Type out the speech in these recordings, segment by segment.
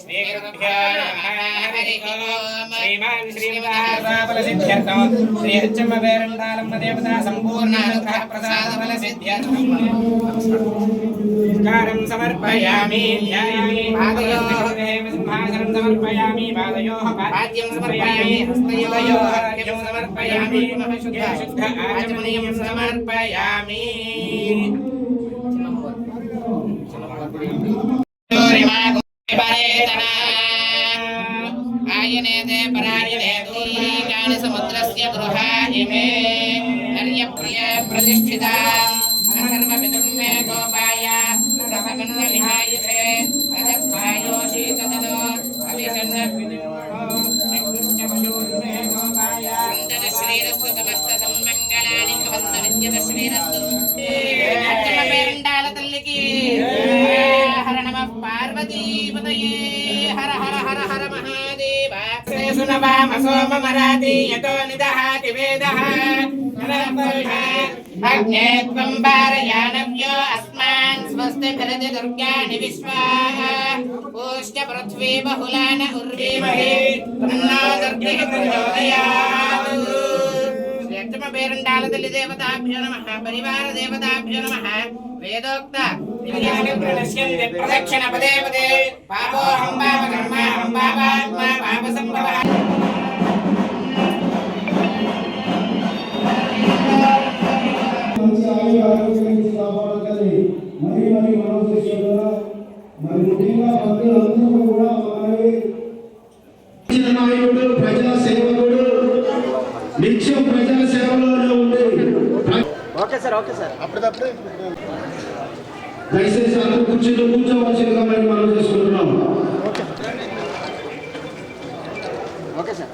श्रीगुरुभ्यो नमः हरिः ओम् श्रीमान् श्रीमदाफलसिद्ध्यर्थं श्रीहच्चम्मपेरण्डालम्ब देवता सम्पूर्णानुग्रह प्रसादफलसिद्ध्यर्थं नमस्कारं समर्पयामि ध्यायामि पादयोः सिंहासनं समर्पयामि पादयोः पाद्यं समर्पयामि हस्तयोः अर्घ्यं समर्पयामि शुद्ध आचमनीयं समर्पयामि आयने दे परायणे दूरीकानि समुद्रस्य गृहा इमे नर्यप्रिय प्रतिष्ठिता सर्वमिदं मे गोपाय रसमन्न विहायसे तदभायोषि तदनो अभिषण्णविदो चक्षुश्च पशूर्मे गोपाय वन्दन श्रीरस्तु समस्त सम्मङ्गलानि भवन्तु नित्यत श्रीरस्तु अच्चमपेरण्डाल तल्लिकी हर नमः पार्वतीपतये हर हर हर हर महादेव सुनवाम सोममराति यतो निदहाति वेदः अग्ने त्वं वारयानव्यो अस्मान् स्वस्ति भरति दुर्गाणि विश्वा ऊश्च पृथ्वी बहुलान उर्वीमहे तन्नो दुर्गिः प्रचोदयात् पेरण्डालतल्लि देवताभ्यो नमः परिवार देवताभ्यो नमः वेदोक्त प्रदक्षिण पदे पदे पापोऽहं पापकर्माहं पापात्मा पापसम्भवः ప్రజా సేవకుడు నిత్యం ప్రజా సేవలోనే ఉంది. ఓకే సార్ అప్పుడప్పుడే దయచేసి అందరూ కూర్చోవలసిందిగా మనం చేసుకుంటున్నాం. ఓకే సార్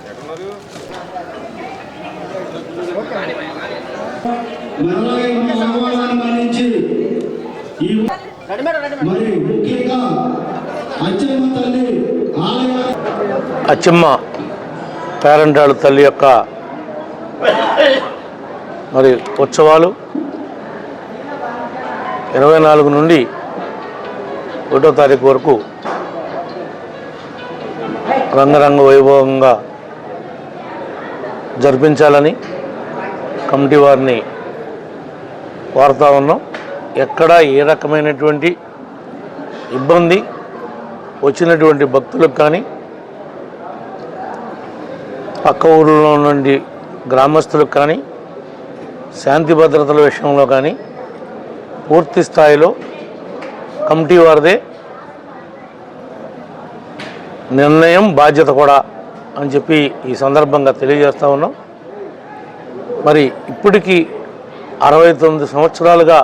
ఆహ్వానాన్ని మన్నించి మరి ముఖ్యంగా అచ్చమ్మ తల్లి ఆలయ అచ్చమ్మ పేరంటాడు తల్లి యొక్క మరి ఉత్సవాలు 24 నుండి 1వ తారీఖు వరకు రంగరంగ వైభవంగా జరిపించాలని కమిటీ వారిని కోరుతా ఉన్నాం. ఎక్కడ ఏ రకమైనటువంటి ఇబ్బంది వచ్చినటువంటి భక్తులకు కానీ పక్క ఊళ్ళలో నుండి గ్రామస్తులకు కానీ శాంతి భద్రతల విషయంలో కానీ పూర్తి స్థాయిలో కమిటీ వారిదే నిర్ణయం బాధ్యత కూడా అని చెప్పి ఈ సందర్భంగా తెలియజేస్తూ ఉన్నాం. మరి ఇప్పటికీ 69 సంవత్సరాలుగా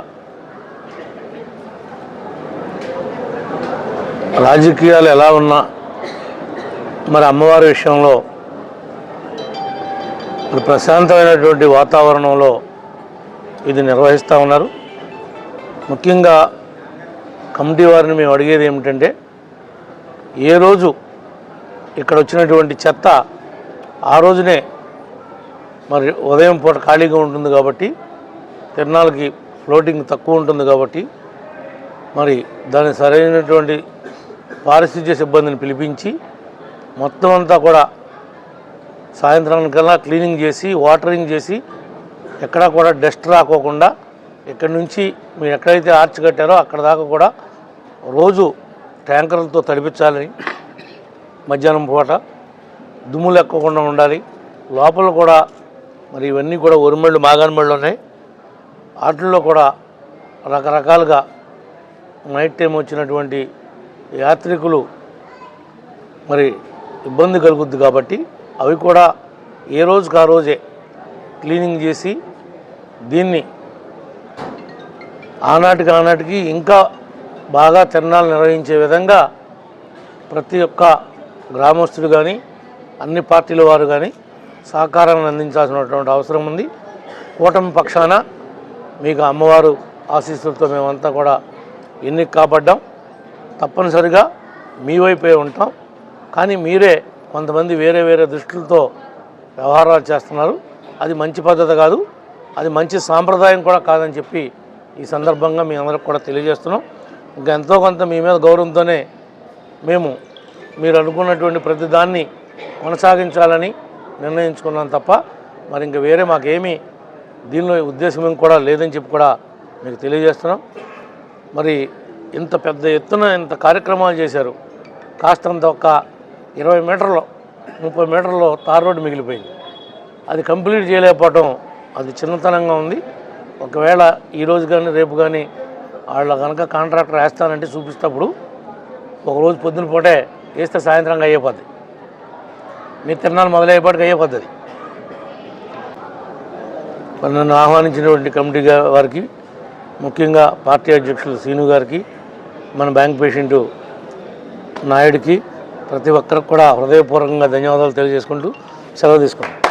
రాజకీయాలు ఎలా ఉన్నా మరి అమ్మవారి విషయంలో మరి ప్రశాంతమైనటువంటి వాతావరణంలో ఇది నిర్వహిస్తూ ఉన్నారు. ముఖ్యంగా కమిటీ వారిని మేము అడిగేది ఏమిటంటే, ఏ రోజు ఇక్కడ వచ్చినటువంటి చెత్త ఆ రోజునే మరి ఉదయం పూట ఖాళీగా ఉంటుంది కాబట్టి తిరునాళ్ళకి ఫ్లోటింగ్ తక్కువ ఉంటుంది కాబట్టి మరి దాని సరైనటువంటి పారిశుధ్య సిబ్బందిని పిలిపించి మొత్తం అంతా కూడా సాయంత్రానికల్లా క్లీనింగ్ చేసి వాటరింగ్ చేసి ఎక్కడా కూడా డస్ట్ రాకోకుండా ఇక్కడి నుంచి మీరు ఎక్కడైతే ఆర్చ్ కట్టారో అక్కడ దాకా కూడా రోజు ట్యాంకర్లతో తడిపించాలని, మధ్యాహ్నం పూట దుమ్ము లేకుండా ఉండాలి. లోపల కూడా మరి ఇవన్నీ కూడా ఒరిమళ్ళు మాగానమళ్ళు ఉన్నాయి. వాటిల్లో కూడా రకరకాలుగా నైట్ టైం వచ్చినటువంటి యాత్రికులు మరి ఇబ్బంది కలుగుద్ది కాబట్టి అవి కూడా ఏ రోజుకి ఆ రోజే క్లీనింగ్ చేసి దీన్ని ఆనాటికి ఇంకా బాగా తిరణాలు నిర్వహించే విధంగా ప్రతి ఒక్క గ్రామస్తుడు కానీ అన్ని పార్టీల వారు కానీ సహకారాన్ని అందించాల్సినటువంటి అవసరం ఉంది. కూటమి పక్షాన మీకు అమ్మవారు ఆశీస్సులతో మేమంతా కూడా ఎన్నిక కాబడ్డాం. తప్పనిసరిగా మీ వైపే ఉంటాం. కానీ మీరే కొంతమంది వేరే వేరే దృష్టిలతో వ్యవహారాలు చేస్తున్నారు. అది మంచి పద్ధతి కాదు, అది మంచి సాంప్రదాయం కూడా కాదని చెప్పి ఈ సందర్భంగా మీ అందరికి కూడా తెలియజేస్తున్నాం. ఇంకా ఎంతో కొంత మీ మీద గౌరవంతోనే మేము మీరు అనుకున్నటువంటి ప్రతి దాన్ని కొనసాగించాలని నిర్ణయించుకున్నాను తప్ప మరి ఇంక వేరే మాకేమీ దీనిలో ఉద్దేశం కూడా లేదని చెప్పి కూడా మీకు తెలియజేస్తున్నాం. మరి ఇంత పెద్ద ఎత్తున ఇంత కార్యక్రమాలు చేశారు. కాస్తంత ఒక 20 మీటర్లు 30 మీటర్లో తార్ రోడ్డు మిగిలిపోయింది. అది కంప్లీట్ చేయలేకపోవటం అది చిన్నతనంగా ఉంది. ఒకవేళ ఈరోజు కానీ రేపు కానీ వాళ్ళ కనుక కాంట్రాక్టర్ వేస్తానంటే చూపిస్తప్పుడు ఒకరోజు పొద్దున పూటే వేస్తే సాయంత్రంగా అయ్యేపోద్ది. మీ తిరణాలు మొదలయ్యేపాటికి అయిపోద్ది. అది మరి నన్ను ఆహ్వానించినటువంటి కమిటీ వారికి, ముఖ్యంగా పార్టీ అధ్యక్షులు శ్రీను గారికి, మన బ్యాంక్ పేషెంటు నాయుడికి, ప్రతి ఒక్కరికి కూడా హృదయపూర్వకంగా ధన్యవాదాలు తెలియజేసుకుంటూ సెలవు తీసుకుంటాం.